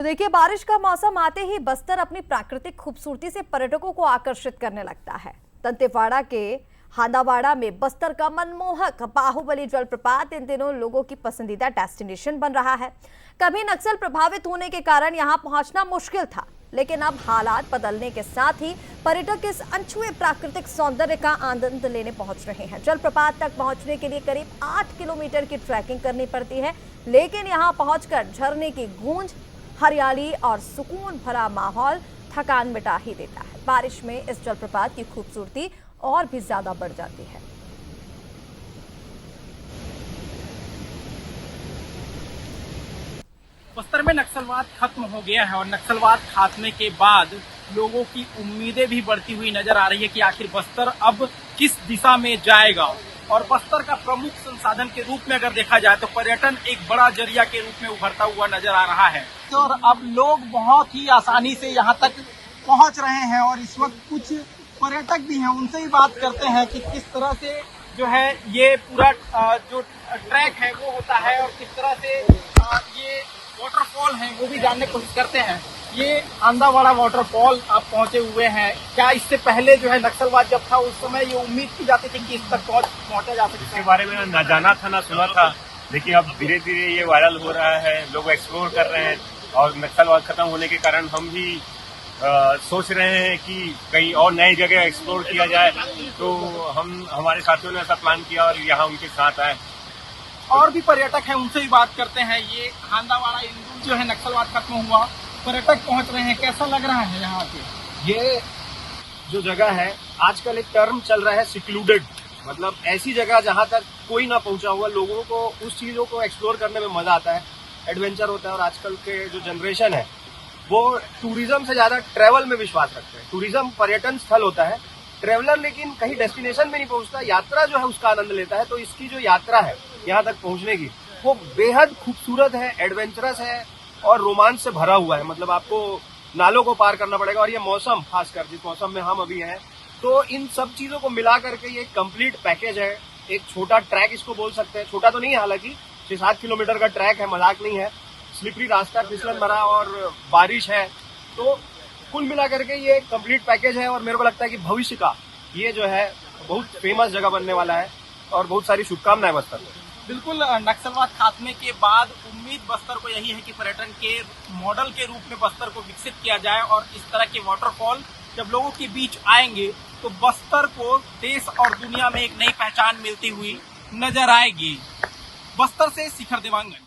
तो देखिए, बारिश का मौसम आते ही बस्तर अपनी प्राकृतिक खूबसूरती से पर्यटकों को आकर्षित करने लगता है। दंतेवाड़ा के हांदावाड़ा में बस्तर का मनमोहक बाहुबली जलप्रपात इन दिनों लोगों की पसंदीदा डेस्टिनेशन बन रहा है। कभी नक्सल प्रभावित होने के कारण यहां पहुंचना मुश्किल था, लेकिन अब हालात बदलने के साथ ही पर्यटक इस अनछुए प्राकृतिक सौंदर्य का आनंद लेने पहुंच रहे हैं। जलप्रपात तक पहुंचने के लिए करीब 8 किलोमीटर की ट्रैकिंग करनी पड़ती है, लेकिन यहां पहुंचकर झरने की गूंज, हरियाली और सुकून भरा माहौल थकान मिटा ही देता है। बारिश में इस जलप्रपात की खूबसूरती और भी ज्यादा बढ़ जाती है। बस्तर में नक्सलवाद खत्म हो गया है और नक्सलवाद खात्मे के बाद लोगों की उम्मीदें भी बढ़ती हुई नजर आ रही है कि आखिर बस्तर अब किस दिशा में जाएगा। और बस्तर का प्रमुख संसाधन के रूप में अगर देखा जाए तो पर्यटन एक बड़ा जरिया के रूप में उभरता हुआ नजर आ रहा है और अब लोग बहुत ही आसानी से यहाँ तक पहुँच रहे हैं। और इस वक्त कुछ पर्यटक भी हैं, उनसे ही बात करते हैं कि किस तरह से जो है ये पूरा जो ट्रैक है वो होता है और किस तरह से ये वाटरफॉल है वो भी जानने की कोशिश करते हैं। ये हांदावाड़ा वाटरफॉल आप पहुंचे हुए हैं, क्या इससे पहले जो है नक्सलवाद जब था उस समय ये उम्मीद की जाती थी कि इस तक पहुंचा जा सकता है? इसके बारे में ना जाना था ना सुना था, लेकिन अब धीरे धीरे ये वायरल हो रहा है, लोग एक्सप्लोर कर रहे हैं और नक्सलवाद खत्म होने के कारण हम भी सोच रहे हैं कि कहीं और नई जगह एक्सप्लोर किया जाए। तो हमारे साथियों ने ऐसा प्लान किया और यहाँ उनके साथ आए। और भी पर्यटक हैं, उनसे भी बात करते हैं। ये हांदावाड़ा जो है नक्सलवाद खत्म हुआ, पर्यटक पहुंच रहे हैं, कैसा लग रहा है यहाँ पे? ये जो जगह है आजकल एक टर्म चल रहा है सिक्लूडेड, मतलब ऐसी जगह जहाँ तक कोई ना पहुंचा हुआ, लोगों को उस चीजों को एक्सप्लोर करने में मजा आता है, एडवेंचर होता है। और आजकल के जो जनरेशन है वो टूरिज्म से ज्यादा ट्रैवल में विश्वास रखते हैं। टूरिज्म पर्यटन स्थल होता है, ट्रेवलर लेकिन कहीं डेस्टिनेशन में नहीं पहुंचता, यात्रा जो है उसका आनंद लेता है। तो इसकी जो यात्रा है यहाँ तक पहुंचने की वो बेहद खूबसूरत है, एडवेंचरस है और रोमांच से भरा हुआ है। मतलब आपको नालों को पार करना पड़ेगा और ये मौसम, खासकर जिस मौसम में हम अभी हैं, तो इन सब चीजों को मिला करके ये कंप्लीट पैकेज है। एक छोटा ट्रैक इसको बोल सकते हैं, छोटा तो नहीं है, हालांकि 6-7 किलोमीटर का ट्रैक है, मजाक नहीं है। स्लिपरी रास्ता, फिसलन भरा और बारिश है, तो कुल मिला करके ये कंप्लीट पैकेज है। और मेरे को लगता है कि भविष्य का ये जो है बहुत फेमस जगह बनने वाला है और बहुत सारी शुभकामनाएं बस्तर को। बिल्कुल, नक्सलवाद खात्मे के बाद उम्मीद बस्तर को यही है कि पर्यटन के मॉडल के रूप में बस्तर को विकसित किया जाए और इस तरह के वाटरफॉल जब लोगों के बीच आएंगे तो बस्तर को देश और दुनिया में एक नई पहचान मिलती हुई नजर आएगी। बस्तर से शिखर देवांगन।